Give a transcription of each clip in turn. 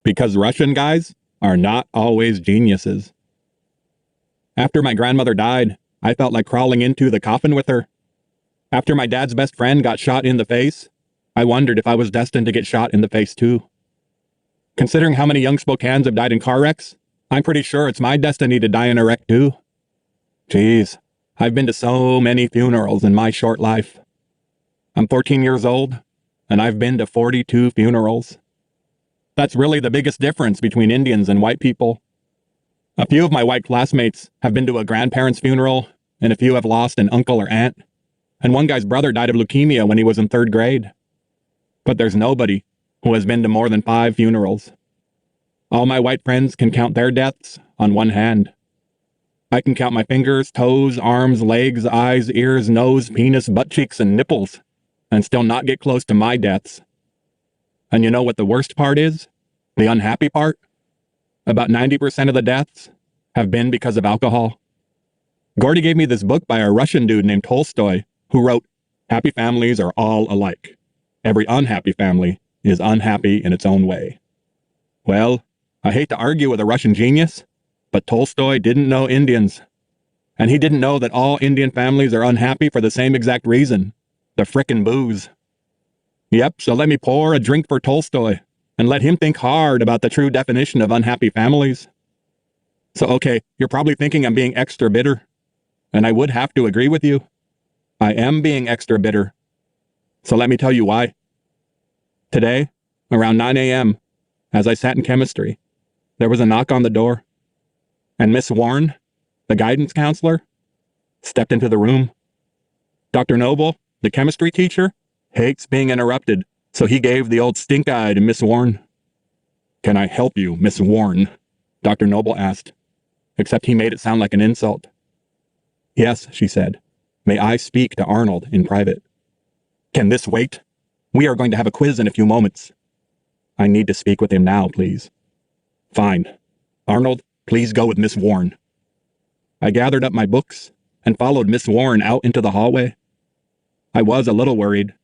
Because Russian guys are not always geniuses. After my grandmother died, I felt like crawling into the coffin with her. After my dad's best friend got shot in the face, I wondered if I was destined to get shot in the face too. Considering how many young Spokaneans have died in car wrecks, I'm pretty sure it's my destiny to die in a wreck too. Jeez, I've been to so many funerals in my short life. I'm 14 years old, and I've been to 42 funerals. That's really the biggest difference between Indians and white people. A few of my white classmates have been to a grandparent's funeral, and a few have lost an uncle or aunt, and one guy's brother died of leukemia when he was in 3rd grade. But there's nobody who has been to more than 5 funerals. All my white friends can count their deaths on one hand. I can count my fingers, toes, arms, legs, eyes, ears, nose, penis, butt cheeks, and nipples, and still not get close to my deaths. And you know what the worst part is? The unhappy part? About 90% of the deaths have been because of alcohol. Gordy gave me this book by a Russian dude named Tolstoy, who wrote, "Happy families are all alike. Every unhappy family is unhappy in its own way." Well, I hate to argue with a Russian genius, but Tolstoy didn't know Indians. And he didn't know that all Indian families are unhappy for the same exact reason: the frickin' booze. Yep, so let me pour a drink for Tolstoy and let him think hard about the true definition of unhappy families. So okay, you're probably thinking I'm being extra bitter. And I would have to agree with you. I am being extra bitter. So let me tell you why. Today, around 9 a.m., as I sat in chemistry, there was a knock on the door. And Miss Warren, the guidance counselor, stepped into the room. Dr. Noble, the chemistry teacher, hates being interrupted, so he gave the old stink eye to Miss Warren. "Can I help you, Miss Warren?" Dr. Noble asked, except he made it sound like an insult. "Yes," she said. "May I speak to Arnold in private?" "Can this wait? We are going to have a quiz in a few moments." "I need to speak with him now, please." "Fine. Arnold, please go with Miss Warren." I gathered up my books and followed Miss Warren out into the hallway. I was a little worried.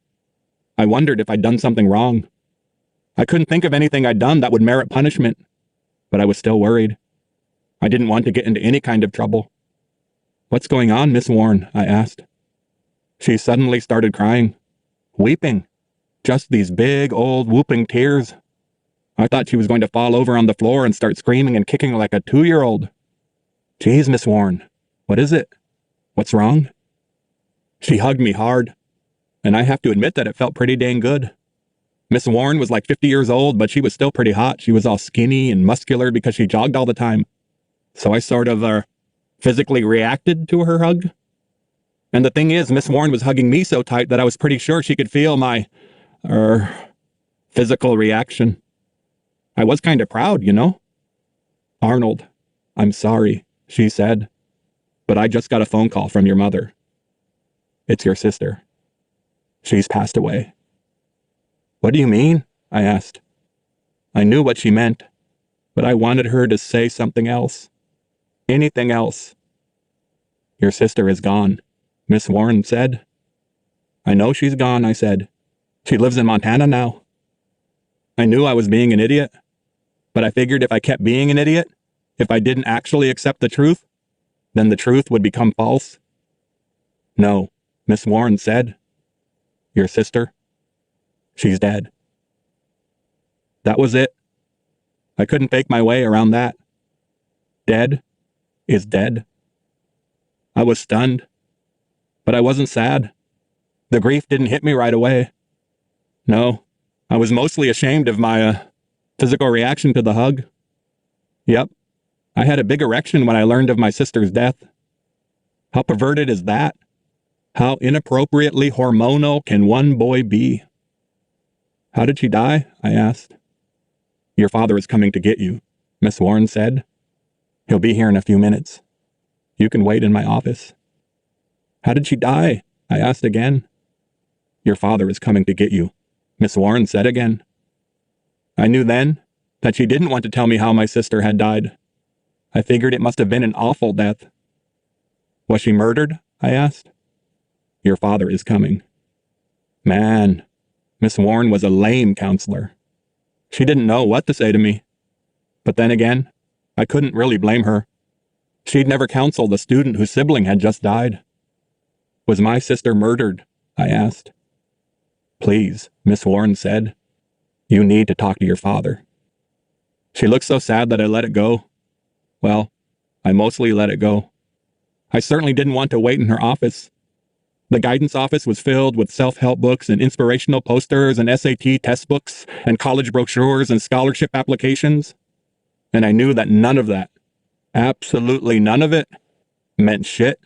I wondered if I'd done something wrong. I couldn't think of anything I'd done that would merit punishment, but I was still worried. I didn't want to get into any kind of trouble. "What's going on, Miss Warren?" I asked. She suddenly started crying, weeping, just these big old whooping tears. I thought she was going to fall over on the floor and start screaming and kicking like a 2-year-old. "Geez, Miss Warren, what is it? What's wrong?" She hugged me hard, and I have to admit that it felt pretty dang good. Miss Warren was like 50 years old, but she was still pretty hot. She was all skinny and muscular because she jogged all the time. So I sort of, physically reacted to her hug. And the thing is, Miss Warren was hugging me so tight that I was pretty sure she could feel my, physical reaction. I was kind of proud, you know? "Arnold, I'm sorry," she said, "but I just got a phone call from your mother. It's your sister. She's passed away." "What do you mean?" I asked. I knew what she meant, but I wanted her to say something else. Anything else. "Your sister is gone," Miss Warren said. "I know she's gone," I said. "She lives in Montana now." I knew I was being an idiot, but I figured if I kept being an idiot, if I didn't actually accept the truth, then the truth would become false. "No," Miss Warren said. "Your sister, she's dead." That was it. I couldn't fake my way around that. Dead is dead. I was stunned, but I wasn't sad. The grief didn't hit me right away. No, I was mostly ashamed of my, physical reaction to the hug. Yep, I had a big erection when I learned of my sister's death. How perverted is that? How inappropriately hormonal can one boy be? "How did she die?" I asked. "Your father is coming to get you," Miss Warren said. "He'll be here in a few minutes. You can wait in my office." "How did she die?" I asked again. "Your father is coming to get you," Miss Warren said again. I knew then that she didn't want to tell me how my sister had died. I figured it must have been an awful death. "Was she murdered?" I asked. "Your father is coming." Man, Miss Warren was a lame counselor. She didn't know what to say to me. But then again, I couldn't really blame her. She'd never counseled a student whose sibling had just died. Was my sister murdered? I asked. Please, Miss Warren said. You need to talk to your father. She looked so sad that I let it go. Well, I mostly let it go. I certainly didn't want to wait in her office. The guidance office was filled with self-help books and inspirational posters and SAT test books and college brochures and scholarship applications. And I knew that none of that, absolutely none of it, meant shit.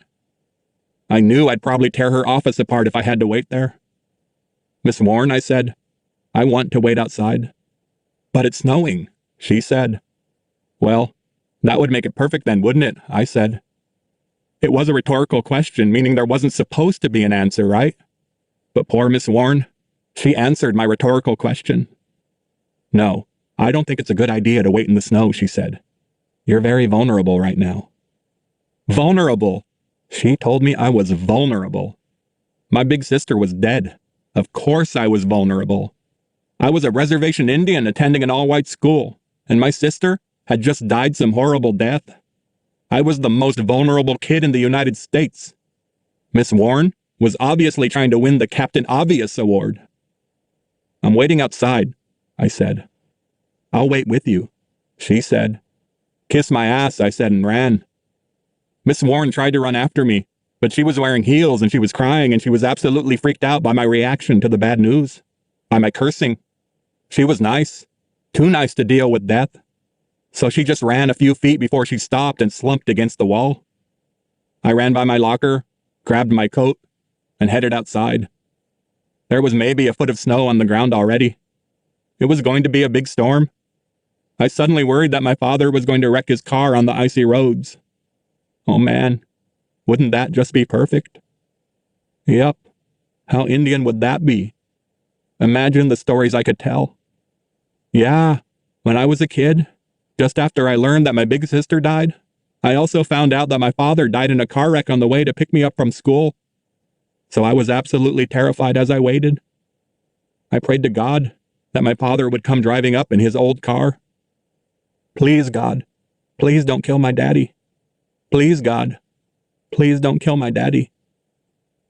I knew I'd probably tear her office apart if I had to wait there. Miss Warren, I said, I want to wait outside. But it's snowing, she said. Well, that would make it perfect then, wouldn't it? I said. It was a rhetorical question, meaning there wasn't supposed to be an answer, right? But poor Miss Warren, she answered my rhetorical question. No, I don't think it's a good idea to wait in the snow, she said. You're very vulnerable right now. Vulnerable? She told me I was vulnerable. My big sister was dead. Of course I was vulnerable. I was a reservation Indian attending an all-white school, and my sister had just died some horrible death. I was the most vulnerable kid in the United States. Miss Warren was obviously trying to win the Captain Obvious award. I'm waiting outside, I said. I'll wait with you, she said. Kiss my ass, I said, and ran. Miss Warren tried to run after me, but she was wearing heels and she was crying and she was absolutely freaked out by my reaction to the bad news, by my cursing. She was nice, too nice to deal with death. So she just ran a few feet before she stopped and slumped against the wall. I ran by my locker, grabbed my coat, and headed outside. There was maybe a foot of snow on the ground already. It was going to be a big storm. I suddenly worried that my father was going to wreck his car on the icy roads. Oh man, wouldn't that just be perfect? Yep. How Indian would that be? Imagine the stories I could tell. Yeah, when I was a kid, just after I learned that my big sister died, I also found out that my father died in a car wreck on the way to pick me up from school. So I was absolutely terrified as I waited. I prayed to God that my father would come driving up in his old car. Please, God, please don't kill my daddy. Please, God, please don't kill my daddy.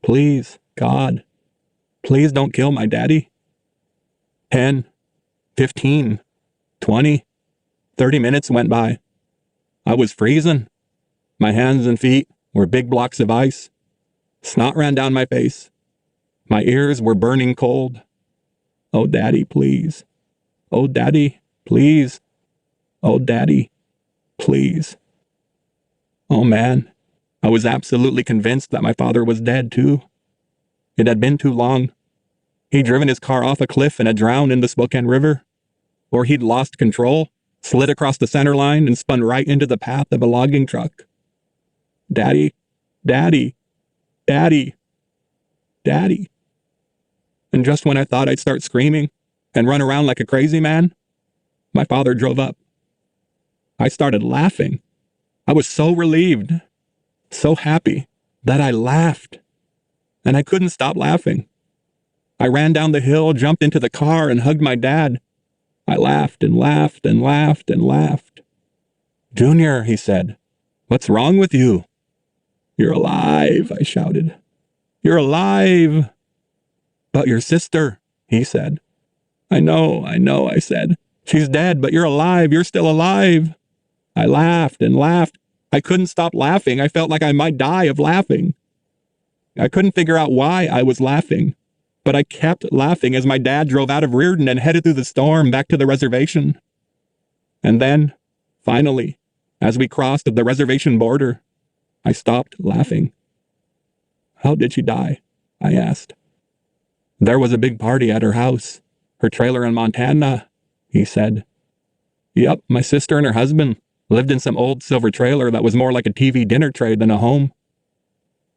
Please, God, please don't kill my daddy. 10, 15, 20, 30 minutes went by. I was freezing. My hands and feet were big blocks of ice. Snot ran down my face. My ears were burning cold. Oh, Daddy, please. Oh, Daddy, please. Oh, Daddy, please. Oh, man, I was absolutely convinced that my father was dead, too. It had been too long. He'd driven his car off a cliff and had drowned in the Spokane River. Or he'd lost control, slid across the center line, and spun right into the path of a logging truck. Daddy, Daddy, Daddy, Daddy. And just when I thought I'd start screaming and run around like a crazy man, my father drove up. I started laughing. I was so relieved, so happy, that I laughed. And I couldn't stop laughing. I ran down the hill, jumped into the car, and hugged my dad. I laughed and laughed and laughed and laughed. Junior, he said, what's wrong with you? You're alive, I shouted. You're alive. But your sister, he said. I know, I said. She's dead, but you're alive. You're still alive. I laughed and laughed. I couldn't stop laughing. I felt like I might die of laughing. I couldn't figure out why I was laughing, but I kept laughing as my dad drove out of Reardon and headed through the storm back to the reservation. And then, finally, as we crossed the reservation border, I stopped laughing. How did she die? I asked. There was a big party at her house, her trailer in Montana, he said. Yep, my sister and her husband lived in some old silver trailer that was more like a TV dinner tray than a home.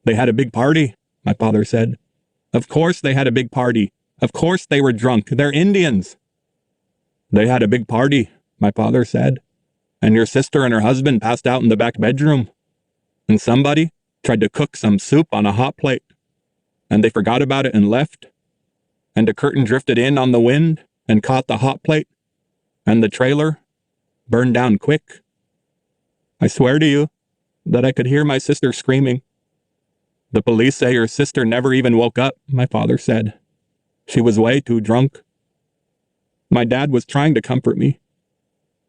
They had a big party, my father said. Of course they had a big party. Of course they were drunk. They're Indians. They had a big party, my father said. And your sister and her husband passed out in the back bedroom. And somebody tried to cook some soup on a hot plate. And they forgot about it and left. And a curtain drifted in on the wind and caught the hot plate. And the trailer burned down quick. I swear to you that I could hear my sister screaming. The police say your sister never even woke up, my father said. She was way too drunk. My dad was trying to comfort me.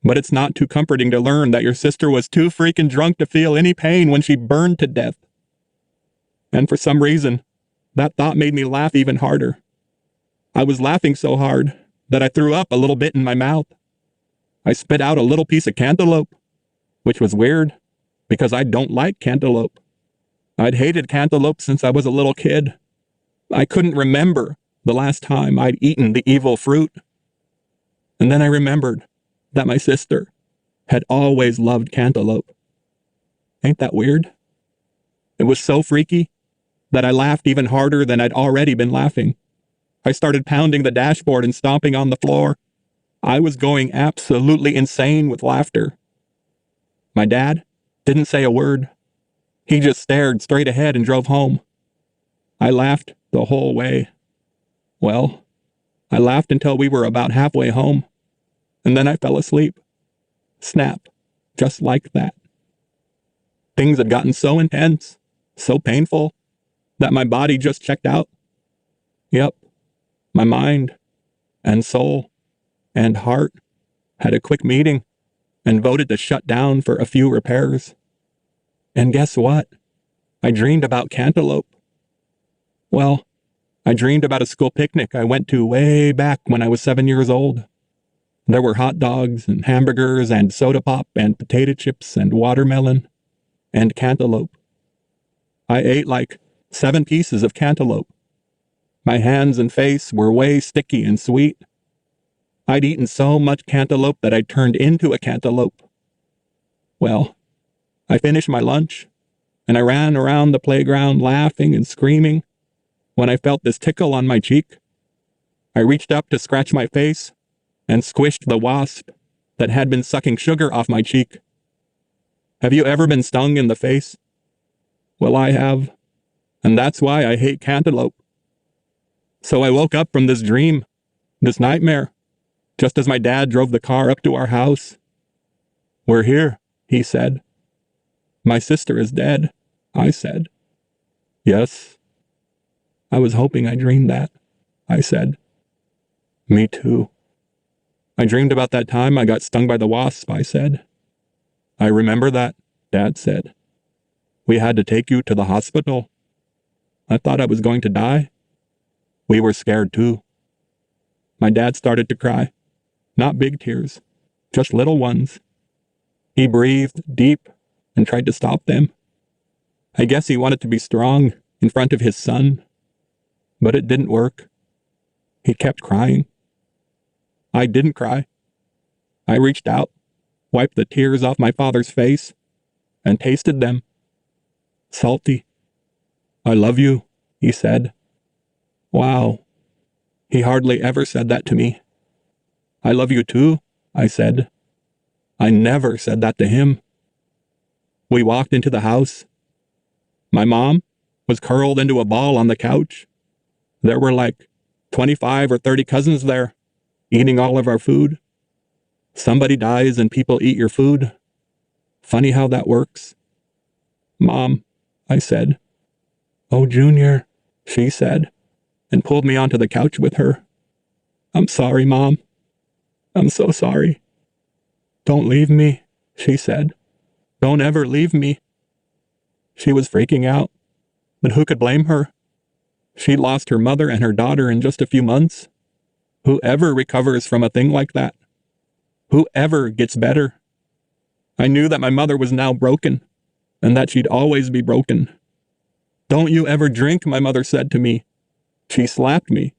But it's not too comforting to learn that your sister was too freaking drunk to feel any pain when she burned to death. And for some reason, that thought made me laugh even harder. I was laughing so hard that I threw up a little bit in my mouth. I spit out a little piece of cantaloupe, which was weird because I don't like cantaloupe. I'd hated cantaloupe since I was a little kid. I couldn't remember the last time I'd eaten the evil fruit. And then I remembered that my sister had always loved cantaloupe. Ain't that weird? It was so freaky that I laughed even harder than I'd already been laughing. I started pounding the dashboard and stomping on the floor. I was going absolutely insane with laughter. My dad didn't say a word. He just stared straight ahead and drove home. I laughed the whole way. Well, I laughed until we were about halfway home, and then I fell asleep. Snap, just like that. Things had gotten so intense, so painful, that my body just checked out. Yep, my mind and soul and heart had a quick meeting and voted to shut down for a few repairs. And guess what? I dreamed about cantaloupe. Well, I dreamed about a school picnic I went to way back when I was 7 years old. There were hot dogs and hamburgers and soda pop and potato chips and watermelon and cantaloupe. I ate like 7 pieces of cantaloupe. My hands and face were way sticky and sweet. I'd eaten so much cantaloupe that I'd turned into a cantaloupe. Well, I finished my lunch, and I ran around the playground laughing and screaming when I felt this tickle on my cheek. I reached up to scratch my face and squished the wasp that had been sucking sugar off my cheek. Have you ever been stung in the face? Well, I have, and that's why I hate cantaloupe. So I woke up from this dream, this nightmare, just as my dad drove the car up to our house. We're here, he said. My sister is dead, I said. Yes. I was hoping I dreamed that, I said. Me too. I dreamed about that time I got stung by the wasp, I said. I remember that, Dad said. We had to take you to the hospital. I thought I was going to die. We were scared too. My dad started to cry. Not big tears, just little ones. He breathed deep and tried to stop them. I guess he wanted to be strong in front of his son, but it didn't work. He kept crying. I didn't cry. I reached out, wiped the tears off my father's face, and tasted them. Salty. I love you, he said. Wow. He hardly ever said that to me. I love you too, I said. I never said that to him. We walked into the house. My mom was curled into a ball on the couch. There were like 25 or 30 cousins there, eating all of our food. Somebody dies and people eat your food. Funny how that works. Mom, I said. Oh, Junior, she said, and pulled me onto the couch with her. I'm sorry, Mom. I'm so sorry. Don't leave me, she said. Don't ever leave me. She was freaking out, but who could blame her? She lost her mother and her daughter in just a few months. Whoever recovers from a thing like that? Whoever gets better? I knew that my mother was now broken, and that she'd always be broken. Don't you ever drink, my mother said to me. She slapped me.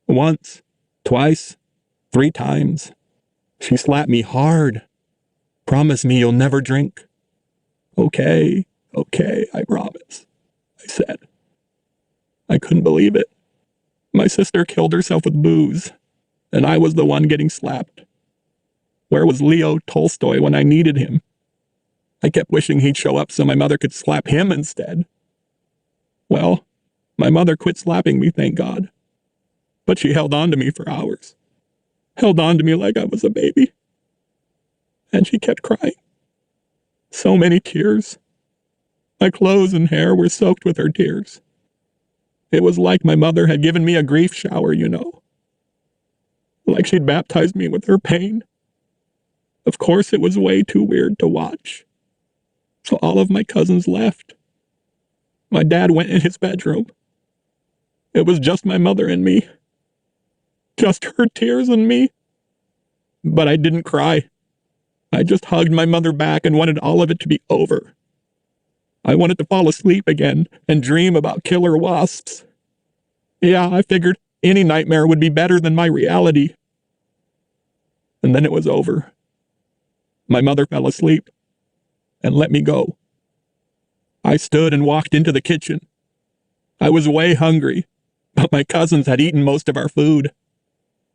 Once, twice, 3 times. She slapped me hard. Promise me you'll never drink. Okay, I promise, I said. I couldn't believe it. My sister killed herself with booze, and I was the one getting slapped. Where was Leo Tolstoy when I needed him? I kept wishing he'd show up so my mother could slap him instead. Well, my mother quit slapping me, thank God. But she held on to me for hours. Held on to me like I was a baby. And she kept crying. So many tears. My clothes and hair were soaked with her tears. It was like my mother had given me a grief shower, you know. Like she'd baptized me with her pain. Of course, it was way too weird to watch. So all of my cousins left. My dad went in his bedroom. It was just my mother and me. Just her tears and me. But I didn't cry. I just hugged my mother back and wanted all of it to be over. I wanted to fall asleep again and dream about killer wasps. Yeah, I figured any nightmare would be better than my reality. And then it was over. My mother fell asleep and let me go. I stood and walked into the kitchen. I was way hungry, but my cousins had eaten most of our food.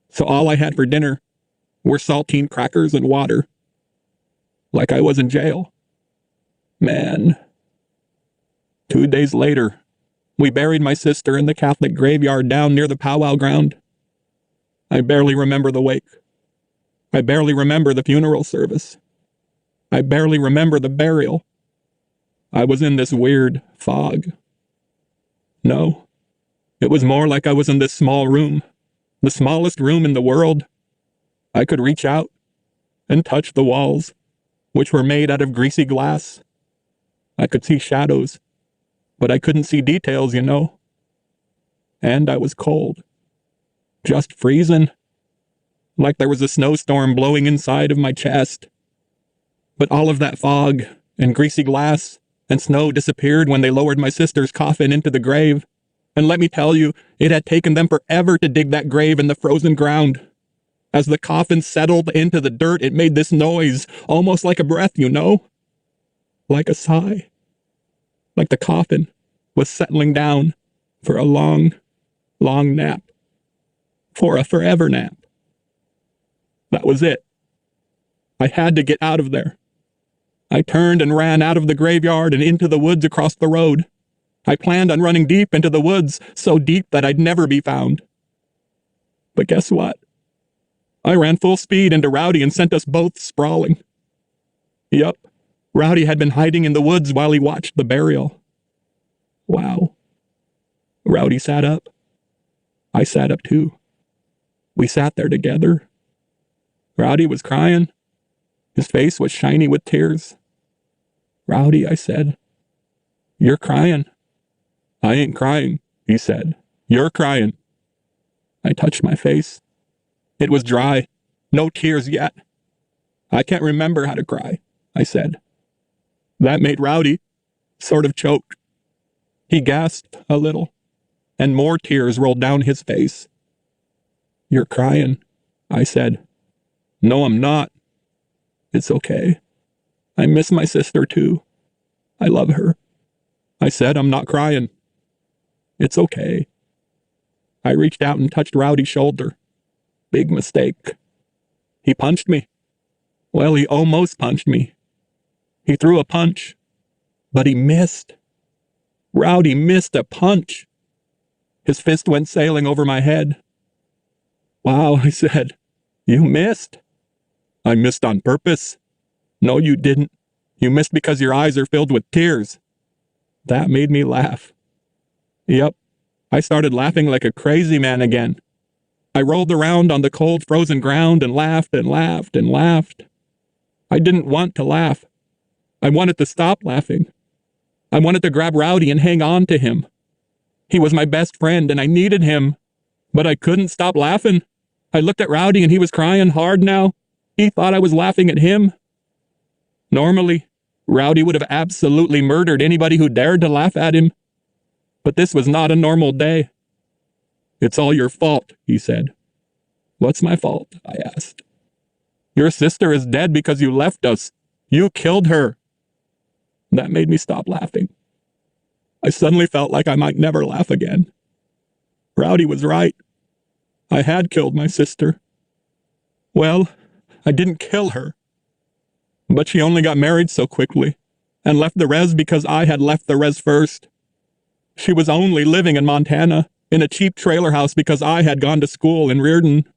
So all I had for dinner were saltine crackers and water. Like I was in jail. Man. 2 days later, we buried my sister in the Catholic graveyard down near the powwow ground. I barely remember the wake. I barely remember the funeral service. I barely remember the burial. I was in this weird fog. No, it was more like I was in this small room, the smallest room in the world. I could reach out and touch the walls, which were made out of greasy glass. I could see shadows, but I couldn't see details, you know. And I was cold. Just freezing. Like there was a snowstorm blowing inside of my chest. But all of that fog and greasy glass and snow disappeared when they lowered my sister's coffin into the grave. And let me tell you, it had taken them forever to dig that grave in the frozen ground. As the coffin settled into the dirt, it made this noise, almost like a breath, you know? Like a sigh. Like the coffin was settling down for a long, long nap. For a forever nap. That was it. I had to get out of there. I turned and ran out of the graveyard and into the woods across the road. I planned on running deep into the woods, so deep that I'd never be found. But guess what? I ran full speed into Rowdy and sent us both sprawling. Yup, Rowdy had been hiding in the woods while he watched the burial. Wow. Rowdy sat up. I sat up too. We sat there together. Rowdy was crying. His face was shiny with tears. Rowdy, I said. You're crying. I ain't crying, he said. You're crying. I touched my face. It was dry. No tears yet. I can't remember how to cry, I said. That made Rowdy sort of choke. He gasped a little, and more tears rolled down his face. You're crying, I said. No, I'm not. It's okay. I miss my sister too. I love her. I said I'm not crying. It's okay. I reached out and touched Rowdy's shoulder. Big mistake. He punched me. Well, he almost punched me. He threw a punch, but he missed. Rowdy missed a punch. His fist went sailing over my head. Wow, I said. You missed? I missed on purpose. No, you didn't. You missed because your eyes are filled with tears. That made me laugh. Yep, I started laughing like a crazy man again. I rolled around on the cold, frozen ground and laughed and laughed and laughed. I didn't want to laugh. I wanted to stop laughing. I wanted to grab Rowdy and hang on to him. He was my best friend and I needed him, but I couldn't stop laughing. I looked at Rowdy and he was crying hard now. He thought I was laughing at him. Normally, Rowdy would have absolutely murdered anybody who dared to laugh at him. But this was not a normal day. It's all your fault, he said. What's my fault? I asked. Your sister is dead because you left us. You killed her. That made me stop laughing. I suddenly felt like I might never laugh again. Rowdy was right. I had killed my sister. Well, I didn't kill her. But she only got married so quickly and left the res because I had left the res first. She was only living in Montana in a cheap trailer house because I had gone to school in Reardon.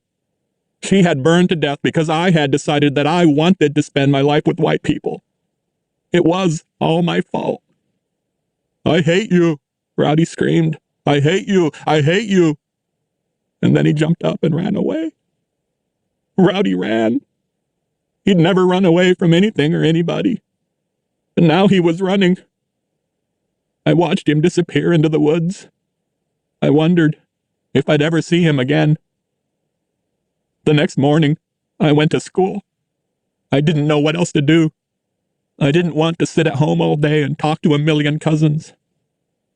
She had burned to death because I had decided that I wanted to spend my life with white people. It was all my fault. I hate you, Rowdy screamed. I hate you. I hate you. And then he jumped up and ran away. Rowdy ran. He'd never run away from anything or anybody. And now he was running. I watched him disappear into the woods. I wondered if I'd ever see him again. The next morning, I went to school. I didn't know what else to do. I didn't want to sit at home all day and talk to a million cousins.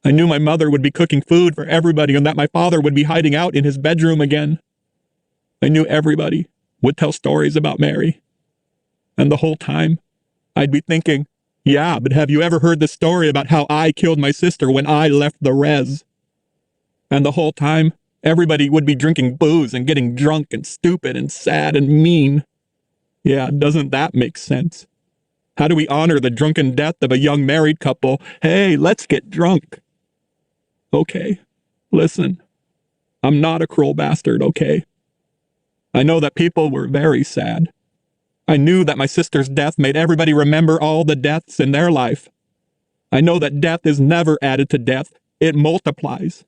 I knew my mother would be cooking food for everybody and that my father would be hiding out in his bedroom again. I knew everybody would tell stories about Mary. And the whole time, I'd be thinking, yeah, but have you ever heard the story about how I killed my sister when I left the res? And the whole time, everybody would be drinking booze and getting drunk and stupid and sad and mean. Yeah, doesn't that make sense? How do we honor the drunken death of a young married couple? Hey, let's get drunk. Okay, listen. I'm not a cruel bastard, okay? I know that people were very sad. I knew that my sister's death made everybody remember all the deaths in their life. I know that death is never added to death. It multiplies.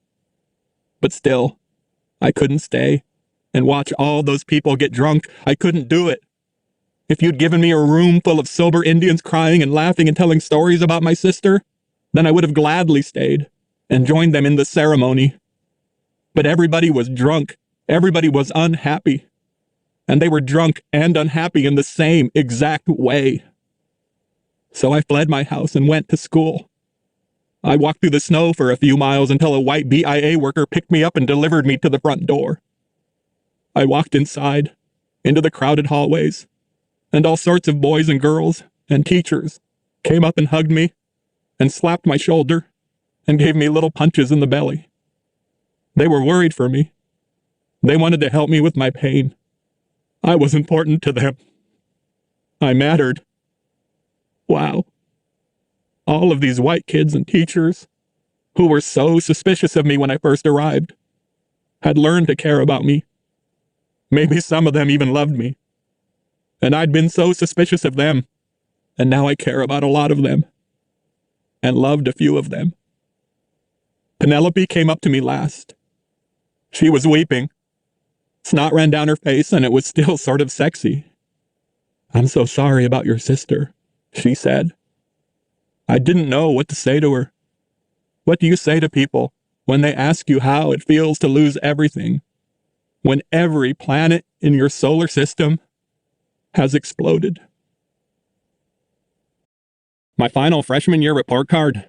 But still, I couldn't stay and watch all those people get drunk. I couldn't do it. If you'd given me a room full of sober Indians crying and laughing and telling stories about my sister, then I would have gladly stayed and joined them in the ceremony. But everybody was drunk. Everybody was unhappy. And they were drunk and unhappy in the same exact way. So I fled my house and went to school. I walked through the snow for a few miles until a white BIA worker picked me up and delivered me to the front door. I walked inside, into the crowded hallways, and all sorts of boys and girls and teachers came up and hugged me and slapped my shoulder and gave me little punches in the belly. They were worried for me. They wanted to help me with my pain. I was important to them. I mattered. Wow. All of these white kids and teachers, who were so suspicious of me when I first arrived, had learned to care about me. Maybe some of them even loved me. And I'd been so suspicious of them, and now I care about a lot of them, and loved a few of them. Penelope came up to me last. She was weeping. Snot ran down her face, and it was still sort of sexy. "I'm so sorry about your sister," she said. I didn't know what to say to her. What do you say to people when they ask you how it feels to lose everything, when every planet in your solar system has exploded? My final freshman year report card.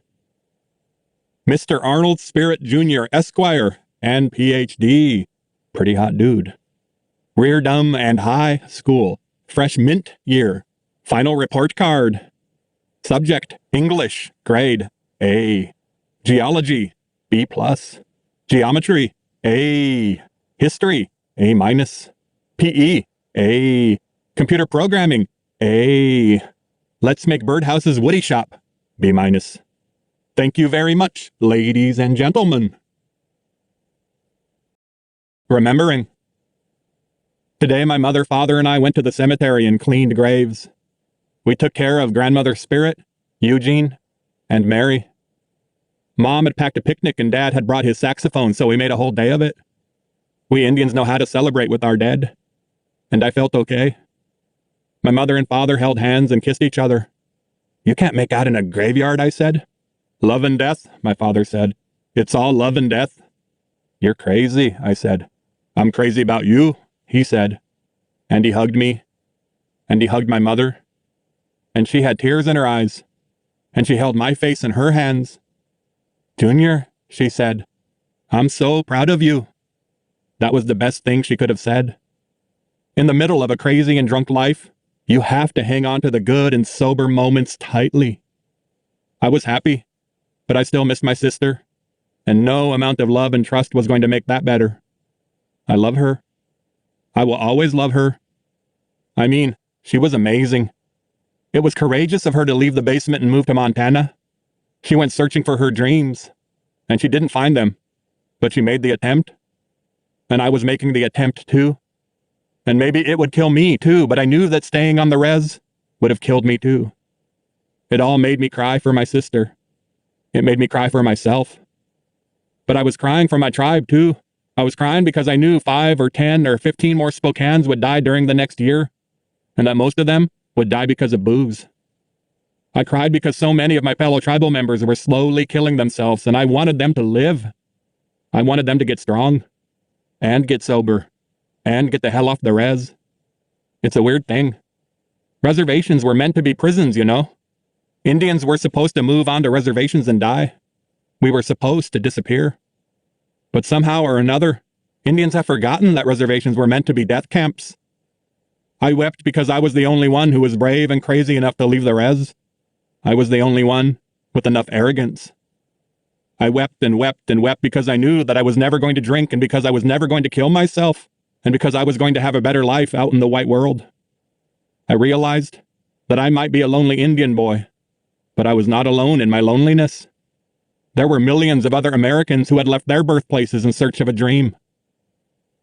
Mr. Arnold Spirit Jr., Esquire, and Ph.D. Pretty hot dude. Reardom and High School. Fresh mint year. Final report card. Subject, English, grade, A. Geology, B+. Geometry, A. History, A-. PE, A. Computer programming, A. Let's Make Birdhouses Woody Shop, B-. Thank you very much, ladies and gentlemen. Remembering. Today my mother, father, and I went to the cemetery and cleaned graves. We took care of Grandmother Spirit, Eugene, and Mary. Mom had packed a picnic and Dad had brought his saxophone, so we made a whole day of it. We Indians know how to celebrate with our dead. And I felt okay. My mother and father held hands and kissed each other. "You can't make out in a graveyard," I said. "Love and death," my father said. "It's all love and death." "You're crazy," I said. "I'm crazy about you," he said. And he hugged me. And he hugged my mother. And she had tears in her eyes. And she held my face in her hands. "Junior," she said, "I'm so proud of you." That was the best thing she could have said. In the middle of a crazy and drunk life, you have to hang on to the good and sober moments tightly. I was happy, but I still missed my sister, and no amount of love and trust was going to make that better. I love her. I will always love her. I mean, she was amazing. It was courageous of her to leave the basement and move to Montana. She went searching for her dreams, and she didn't find them, but she made the attempt. And I was making the attempt too. And maybe it would kill me too, but I knew that staying on the res would have killed me too. It all made me cry for my sister. It made me cry for myself. But I was crying for my tribe too. I was crying because I knew 5 or 10 or 15 more Spokanes would die during the next year, and that most of them would die because of booze. I cried because so many of my fellow tribal members were slowly killing themselves, and I wanted them to live. I wanted them to get strong, and get sober, and get the hell off the res. It's a weird thing. Reservations were meant to be prisons, you know? Indians were supposed to move on to reservations and die. We were supposed to disappear. But somehow or another, Indians have forgotten that reservations were meant to be death camps. I wept because I was the only one who was brave and crazy enough to leave the res. I was the only one with enough arrogance. I wept and wept and wept because I knew that I was never going to drink, and because I was never going to kill myself, and because I was going to have a better life out in the white world. I realized that I might be a lonely Indian boy, but I was not alone in my loneliness. There were millions of other Americans who had left their birthplaces in search of a dream.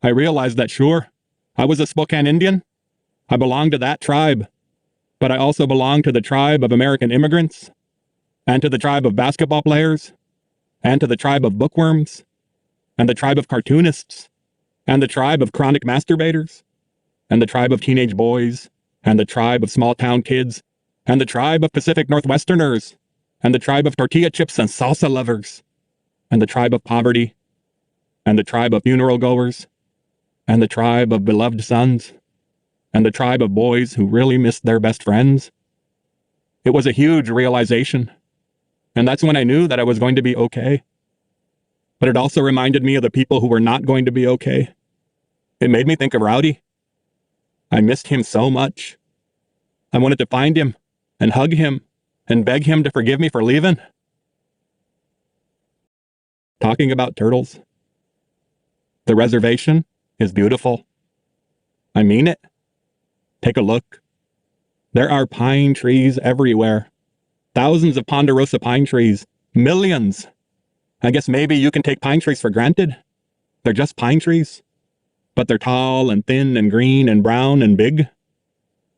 I realized that sure, I was a Spokane Indian. I belonged to that tribe, but I also belonged to the tribe of American immigrants, and to the tribe of basketball players, and to the tribe of bookworms, and the tribe of cartoonists, and the tribe of chronic masturbators, and the tribe of teenage boys, and the tribe of small-town kids, and the tribe of Pacific Northwesterners, and the tribe of tortilla chips and salsa lovers, and the tribe of poverty, and the tribe of funeral goers, and the tribe of beloved sons, and the tribe of boys who really missed their best friends. It was a huge realization, and that's when I knew that I was going to be okay. But it also reminded me of the people who were not going to be okay. It made me think of Rowdy. I missed him so much. I wanted to find him and hug him and beg him to forgive me for leaving. Talking about turtles. The reservation is beautiful. I mean it. Take a look. There are pine trees everywhere. Thousands of ponderosa pine trees. Millions. I guess maybe you can take pine trees for granted. They're just pine trees. But they're tall and thin and green and brown and big.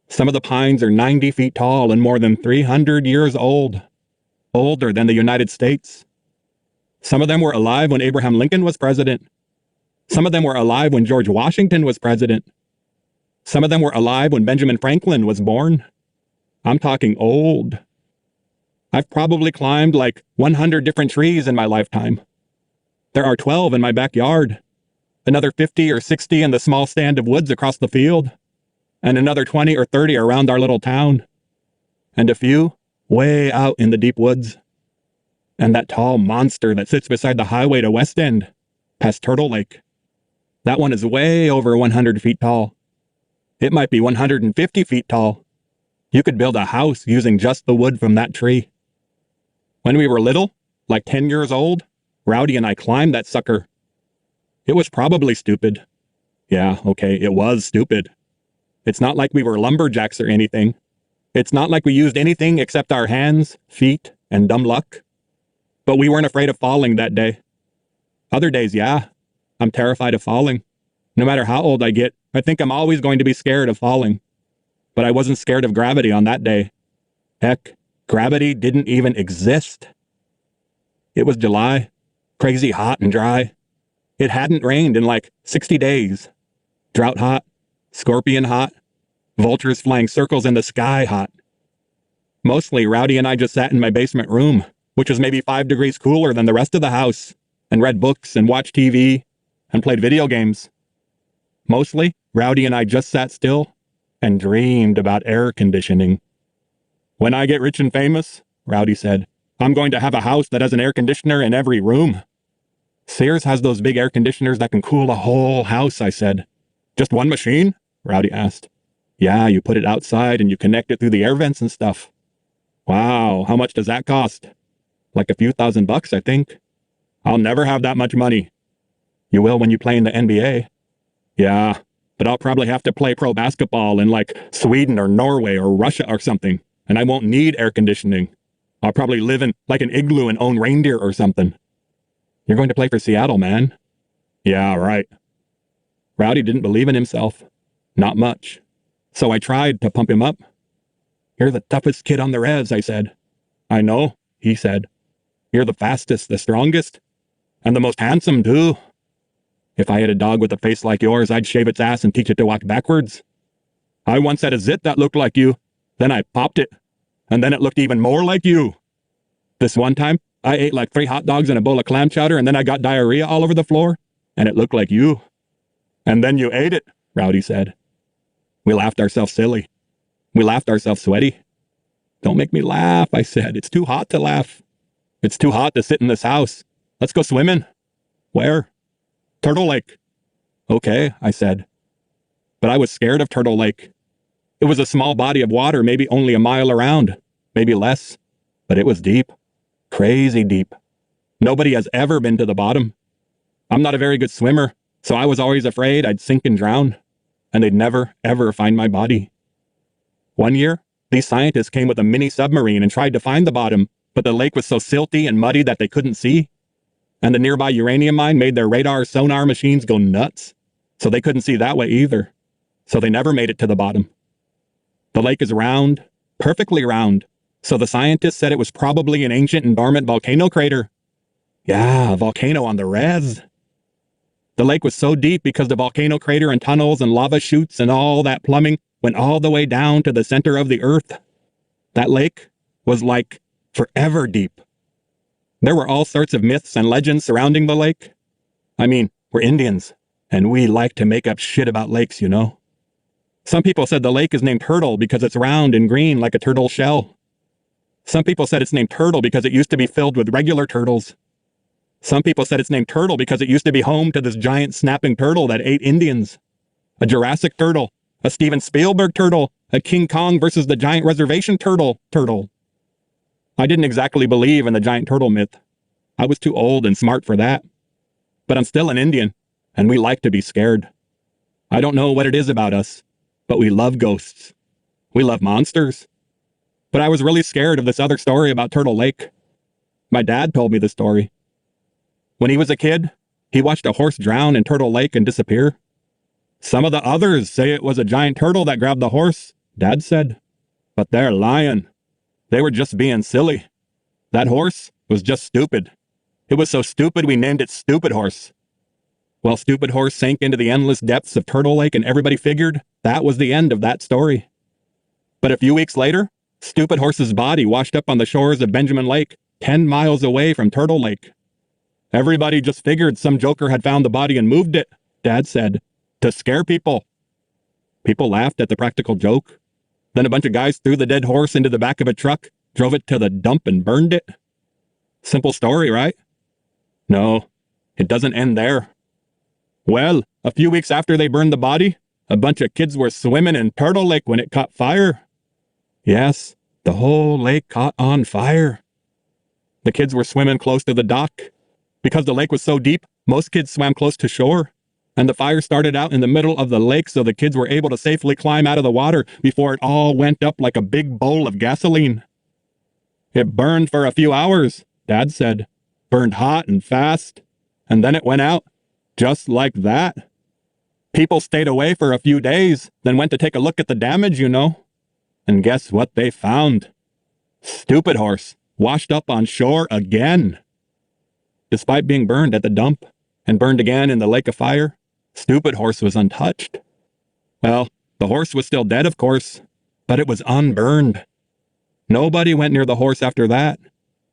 Some of the pines are 90 feet tall and more than 300 years old. Older than the United States. Some of them were alive when Abraham Lincoln was president. Some of them were alive when George Washington was president. Some of them were alive when Benjamin Franklin was born. I'm talking old. I've probably climbed like 100 different trees in my lifetime. There are 12 in my backyard. Another 50 or 60 in the small stand of woods across the field. And another 20 or 30 around our little town. And a few way out in the deep woods. And that tall monster that sits beside the highway to West End, past Turtle Lake. That one is way over 100 feet tall. It might be 150 feet tall. You could build a house using just the wood from that tree. When we were little, like 10 years old, Rowdy and I climbed that sucker. It was probably stupid. Yeah, okay, it was stupid. It's not like we were lumberjacks or anything. It's not like we used anything except our hands, feet, and dumb luck. But we weren't afraid of falling that day. Other days, yeah, I'm terrified of falling. No matter how old I get, I think I'm always going to be scared of falling. But I wasn't scared of gravity on that day. Heck, gravity didn't even exist. It was July, crazy hot and dry. It hadn't rained in like 60 days. Drought hot, scorpion hot, vultures flying circles in the sky hot. Mostly, Rowdy and I just sat in my basement room, which was maybe 5 degrees cooler than the rest of the house, and read books and watched TV and played video games. Mostly, Rowdy and I just sat still and dreamed about air conditioning. When I get rich and famous, Rowdy said, I'm going to have a house that has an air conditioner in every room. Sears has those big air conditioners that can cool a whole house, I said. Just one machine? Rowdy asked. Yeah, you put it outside and you connect it through the air vents and stuff. Wow, how much does that cost? Like a few $1,000, I think. I'll never have that much money. You will when you play in the NBA. Yeah, but I'll probably have to play pro basketball in like Sweden or Norway or Russia or something, and I won't need air conditioning. I'll probably live in like an igloo and own reindeer or something. You're going to play for Seattle, man. Yeah, right. Rowdy didn't believe in himself. Not much. So I tried to pump him up. You're the toughest kid on the res, I said. I know, he said. You're the fastest, the strongest, and the most handsome, too. If I had a dog with a face like yours, I'd shave its ass and teach it to walk backwards. I once had a zit that looked like you. Then I popped it, and then it looked even more like you. This one time, I ate like 3 hot dogs and a bowl of clam chowder, and then I got diarrhea all over the floor, and it looked like you. And then you ate it, Rowdy said. We laughed ourselves silly. We laughed ourselves sweaty. Don't make me laugh, I said. It's too hot to laugh. It's too hot to sit in this house. Let's go swimming. Where? Turtle Lake. Okay, I said. But I was scared of Turtle Lake. It was a small body of water, maybe only a mile around, maybe less. But it was deep. Crazy deep. Nobody has ever been to the bottom. I'm not a very good swimmer, so I was always afraid I'd sink and drown, and they'd never, ever find my body. One year, these scientists came with a mini submarine and tried to find the bottom, but the lake was so silty and muddy that they couldn't see. And the nearby uranium mine made their radar sonar machines go nuts, so they couldn't see that way either. So they never made it to the bottom. The lake is round, perfectly round, so the scientists said it was probably an ancient and dormant volcano crater. Yeah, a volcano on the res. The lake was so deep because the volcano crater and tunnels and lava chutes and all that plumbing went all the way down to the center of the earth. That lake was like forever deep. There were all sorts of myths and legends surrounding the lake. I mean, we're Indians, and we like to make up shit about lakes, you know. Some people said the lake is named Turtle because it's round and green like a turtle shell. Some people said it's named Turtle because it used to be filled with regular turtles. Some people said it's named Turtle because it used to be home to this giant snapping turtle that ate Indians. A Jurassic turtle, a Steven Spielberg turtle, a King Kong versus the giant reservation turtle. I didn't exactly believe in the giant turtle myth. I was too old and smart for that. But I'm still an Indian, and we like to be scared. I don't know what it is about us, but we love ghosts. We love monsters. But I was really scared of this other story about Turtle Lake. My dad told me the story. When he was a kid, he watched a horse drown in Turtle Lake and disappear. Some of the others say it was a giant turtle that grabbed the horse, Dad said. But they're lying. They were just being silly. That horse was just stupid. It was so stupid we named it Stupid Horse. Well, Stupid Horse sank into the endless depths of Turtle Lake and everybody figured that was the end of that story. But a few weeks later, Stupid Horse's body washed up on the shores of Benjamin Lake, 10 miles away from Turtle Lake. Everybody just figured some joker had found the body and moved it, Dad said, to scare people. People laughed at the practical joke. Then a bunch of guys threw the dead horse into the back of a truck, drove it to the dump and burned it. Simple story, right? No, it doesn't end there. Well, a few weeks after they burned the body, a bunch of kids were swimming in Turtle Lake when it caught fire. Yes, the whole lake caught on fire. The kids were swimming close to the dock. Because the lake was so deep, most kids swam close to shore. And the fire started out in the middle of the lake so the kids were able to safely climb out of the water before it all went up like a big bowl of gasoline. It burned for a few hours, Dad said. Burned hot and fast. And then it went out. Just like that. People stayed away for a few days, then went to take a look at the damage, you know. And guess what they found? Stupid Horse, washed up on shore again. Despite being burned at the dump, and burned again in the lake of fire, Stupid Horse was untouched. Well, the horse was still dead, of course, but it was unburned. Nobody went near the horse after that.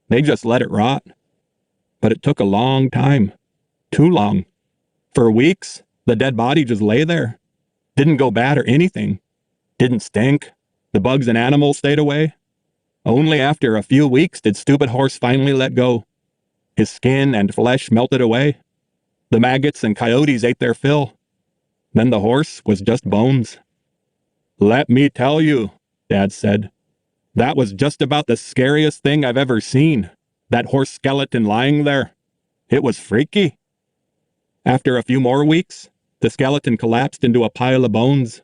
They just let it rot. But it took a long time. Too long. For weeks, the dead body just lay there. Didn't go bad or anything. Didn't stink. The bugs and animals stayed away. Only after a few weeks did Stupid Horse finally let go. His skin and flesh melted away. The maggots and coyotes ate their fill. Then the horse was just bones. Let me tell you, Dad said, that was just about the scariest thing I've ever seen. That horse skeleton lying there. It was freaky. After a few more weeks, the skeleton collapsed into a pile of bones,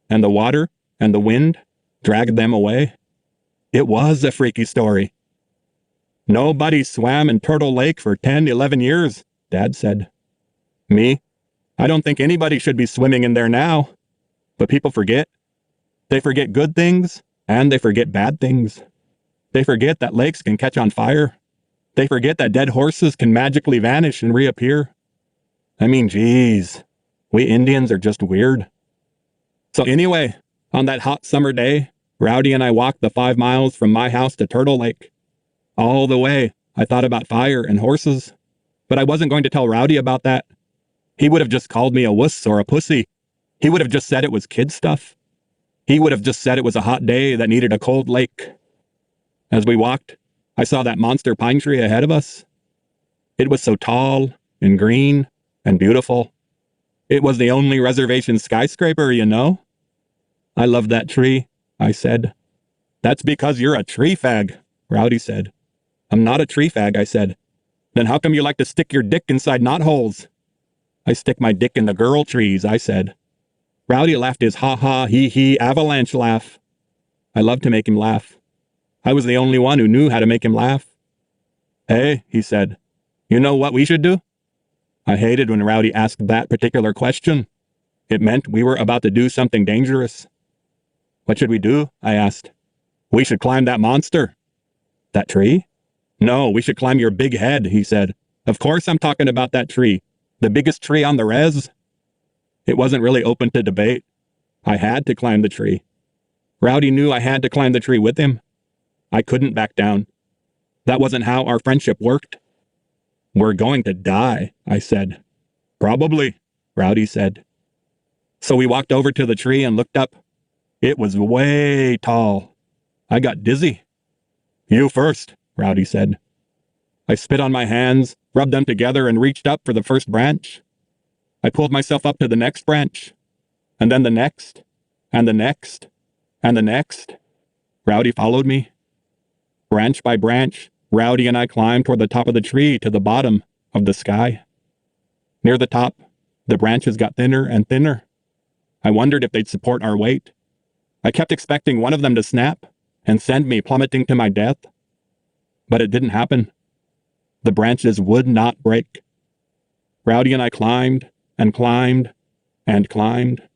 and the water and the wind dragged them away. It was a freaky story. Nobody swam in Turtle Lake for 10, 11 years, Dad said. Me? I don't think anybody should be swimming in there now. But people forget. They forget good things, and they forget bad things. They forget that lakes can catch on fire. They forget that dead horses can magically vanish and reappear. I mean, geez, we Indians are just weird. So anyway, on that hot summer day, Rowdy and I walked the 5 miles from my house to Turtle Lake. All the way, I thought about fire and horses. But I wasn't going to tell Rowdy about that. He would have just called me a wuss or a pussy. He would have just said it was kid stuff. He would have just said it was a hot day that needed a cold lake. As we walked, I saw that monster pine tree ahead of us. It was so tall and green and beautiful. It was the only reservation skyscraper, you know. I love that tree, I said. That's because you're a tree fag, Rowdy said. I'm not a tree fag, I said. Then how come you like to stick your dick inside knotholes? I stick my dick in the girl trees, I said. Rowdy laughed his ha-ha, he-he avalanche laugh. I loved to make him laugh. I was the only one who knew how to make him laugh. Hey, he said, you know what we should do? I hated when Rowdy asked that particular question. It meant we were about to do something dangerous. What should we do? I asked. We should climb that monster. That tree? No, we should climb your big head, he said. Of course I'm talking about that tree. The biggest tree on the res. It wasn't really open to debate. I had to climb the tree. Rowdy knew I had to climb the tree with him. I couldn't back down. That wasn't how our friendship worked. We're going to die, I said. Probably, Rowdy said. So we walked over to the tree and looked up. It was way tall. I got dizzy. You first, Rowdy said. I spit on my hands, rubbed them together, and reached up for the first branch. I pulled myself up to the next branch, and then the next, and the next, and the next. Rowdy followed me. Branch by branch, Rowdy and I climbed toward the top of the tree to the bottom of the sky. Near the top, the branches got thinner and thinner. I wondered if they'd support our weight. I kept expecting one of them to snap and send me plummeting to my death. But it didn't happen. The branches would not break. Rowdy and I climbed and climbed and climbed.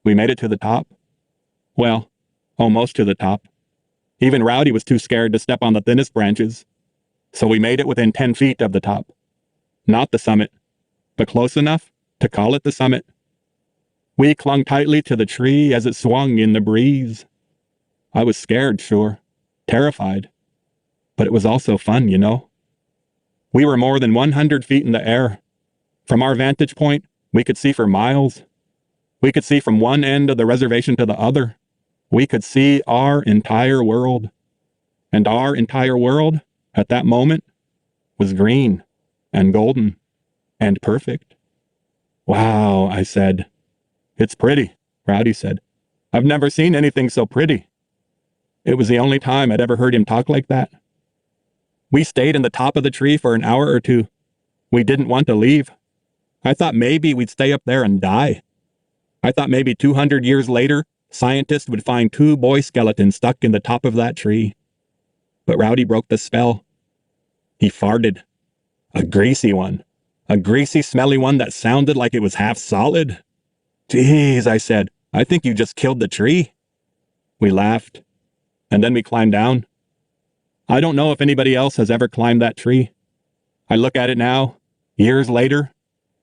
We made it to the top. Well, almost to the top. Even Rowdy was too scared to step on the thinnest branches. So we made it within 10 feet of the top. Not the summit, but close enough to call it the summit. We clung tightly to the tree as it swung in the breeze. I was scared, sure, terrified. But it was also fun, you know. We were more than 100 feet in the air. From our vantage point, we could see for miles. We could see from one end of the reservation to the other. We could see our entire world. And our entire world, at that moment, was green and golden and perfect. Wow, I said. It's pretty, Rowdy said. I've never seen anything so pretty. It was the only time I'd ever heard him talk like that. We stayed in the top of the tree for an hour or two. We didn't want to leave. I thought maybe we'd stay up there and die. I thought maybe 200 years later, scientists would find 2 boy skeletons stuck in the top of that tree. But Rowdy broke the spell. He farted. A greasy one. A greasy, smelly one that sounded like it was half solid. Geez, I said, I think you just killed the tree. We laughed. And then we climbed down. I don't know if anybody else has ever climbed that tree. I look at it now, years later,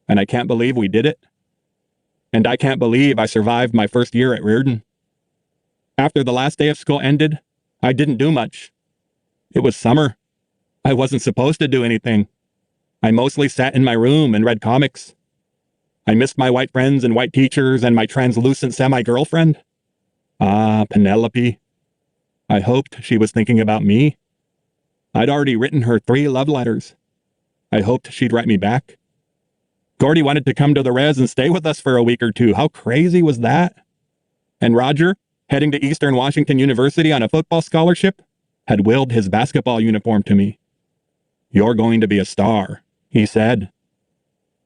and I can't believe we did it. And I can't believe I survived my first year at Reardon. After the last day of school ended, I didn't do much. It was summer. I wasn't supposed to do anything. I mostly sat in my room and read comics. I missed my white friends and white teachers and my translucent semi-girlfriend. Ah, Penelope. I hoped she was thinking about me. I'd already written her 3 love letters. I hoped she'd write me back. Gordy wanted to come to the res and stay with us for a week or 2. How crazy was that? And Roger, heading to Eastern Washington University on a football scholarship, had willed his basketball uniform to me. You're going to be a star, he said.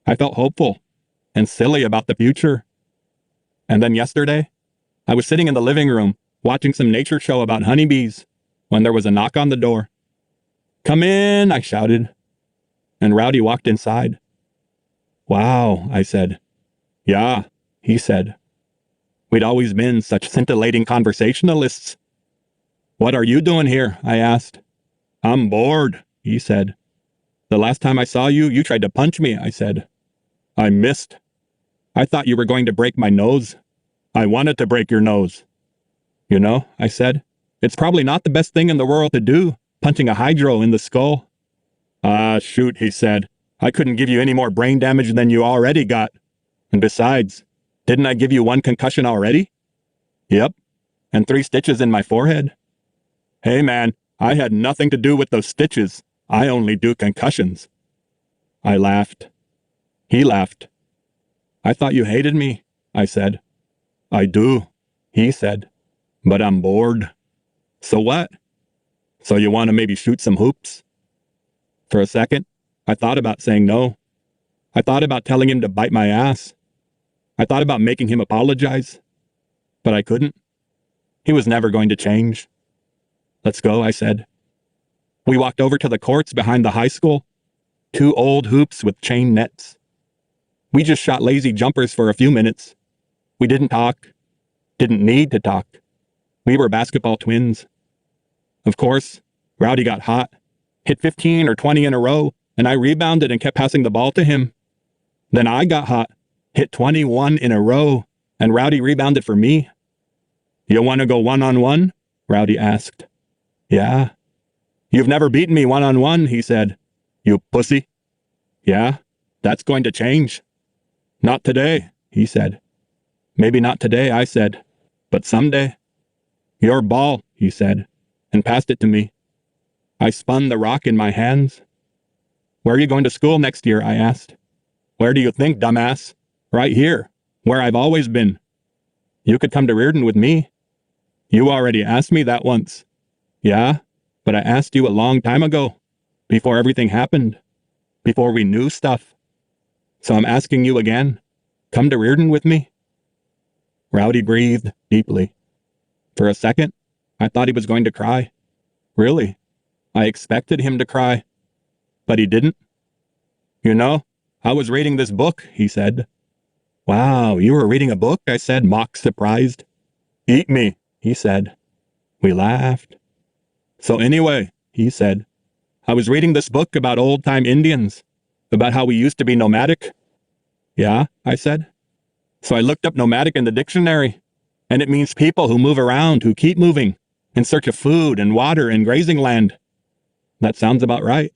I felt hopeful and silly about the future. And then yesterday, I was sitting in the living room watching some nature show about honeybees when there was a knock on the door. Come in, I shouted. And Rowdy walked inside. Wow, I said. Yeah, he said. We'd always been such scintillating conversationalists. What are you doing here? I asked. I'm bored, he said. The last time I saw you, you tried to punch me, I said. I missed. I thought you were going to break my nose. I wanted to break your nose. You know, I said, it's probably not the best thing in the world to do, punching a hydro in the skull. Ah, shoot, he said. I couldn't give you any more brain damage than you already got. And besides, didn't I give you 1 concussion already? Yep, and 3 stitches in my forehead. Hey man, I had nothing to do with those stitches. I only do concussions. I laughed. He laughed. I thought you hated me, I said. I do, he said. But I'm bored. So what? So you want to maybe shoot some hoops? For a second, I thought about saying no. I thought about telling him to bite my ass. I thought about making him apologize. But I couldn't. He was never going to change. Let's go, I said. We walked over to the courts behind the high school. 2 old hoops with chain nets. We just shot lazy jumpers for a few minutes. We didn't talk. Didn't need to talk. We were basketball twins. Of course, Rowdy got hot, hit 15 or 20 in a row, and I rebounded and kept passing the ball to him. Then I got hot, hit 21 in a row, and Rowdy rebounded for me. You want to go one-on-one? Rowdy asked. Yeah. You've never beaten me one-on-one, he said. You pussy. Yeah, that's going to change. Not today, he said. Maybe not today, I said, but someday. Your ball, he said, and passed it to me. I spun the rock in my hands. Where are you going to school next year? I asked. Where do you think, dumbass? Right here, where I've always been. You could come to Reardon with me. You already asked me that once. Yeah, but I asked you a long time ago, before everything happened, before we knew stuff. So I'm asking you again, come to Reardon with me? Rowdy breathed deeply. For a second, I thought he was going to cry. Really, I expected him to cry, but he didn't. You know, I was reading this book, he said. Wow, you were reading a book? I said, mock surprised. Eat me, he said. We laughed. So anyway, he said, I was reading this book about old-time Indians, about how we used to be nomadic. Yeah, I said. So I looked up nomadic in the dictionary, and it means people who move around, who keep moving, in search of food and water and grazing land. That sounds about right.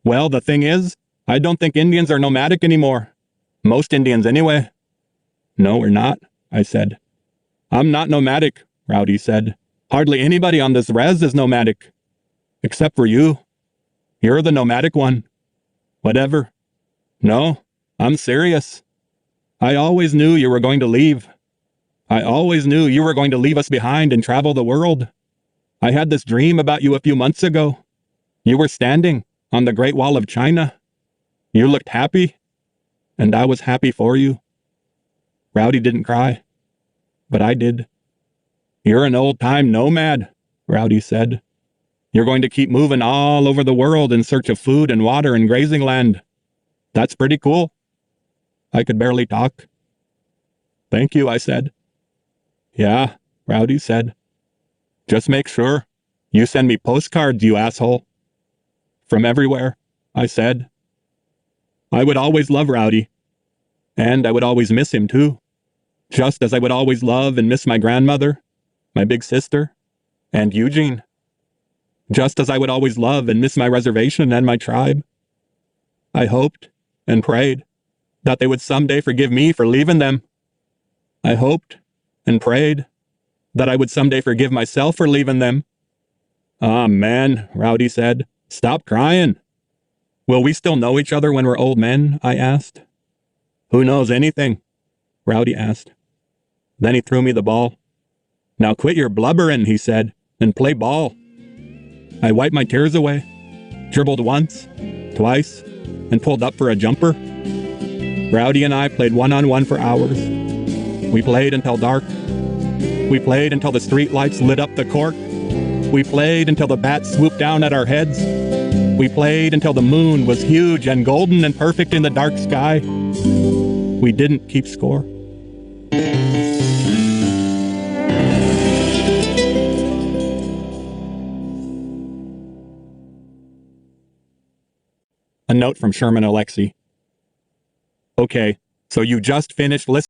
Well, the thing is, I don't think Indians are nomadic anymore. Most Indians anyway. No, we're not, I said. I'm not nomadic, Rowdy said. Hardly anybody on this res is nomadic. Except for you. You're the nomadic one. Whatever. No, I'm serious. I always knew you were going to leave. I always knew you were going to leave us behind and travel the world. I had this dream about you a few months ago. You were standing on the Great Wall of China. You looked happy, and I was happy for you. Rowdy didn't cry, but I did. You're an old-time nomad, Rowdy said. You're going to keep moving all over the world in search of food and water and grazing land. That's pretty cool. I could barely talk. Thank you, I said. Yeah, Rowdy said. Just make sure you send me postcards, you asshole. From everywhere, I said. I would always love Rowdy. And I would always miss him, too. Just as I would always love and miss my grandmother, my big sister, and Eugene. Just as I would always love and miss my reservation and my tribe. I hoped and prayed that they would someday forgive me for leaving them. I hoped and prayed that I would someday forgive myself for leaving them. Ah, man, Rowdy said. Stop crying. Will we still know each other when we're old men? I asked. Who knows anything? Rowdy asked. Then he threw me the ball. Now quit your blubbering, he said, and play ball. I wiped my tears away, dribbled once, twice, and pulled up for a jumper. Rowdy and I played one-on-one for hours. We played until dark. We played until the street lights lit up the court. We played until the bats swooped down at our heads. We played until the moon was huge and golden and perfect in the dark sky. We didn't keep score. A note from Sherman Alexie. Okay, so you just finished listening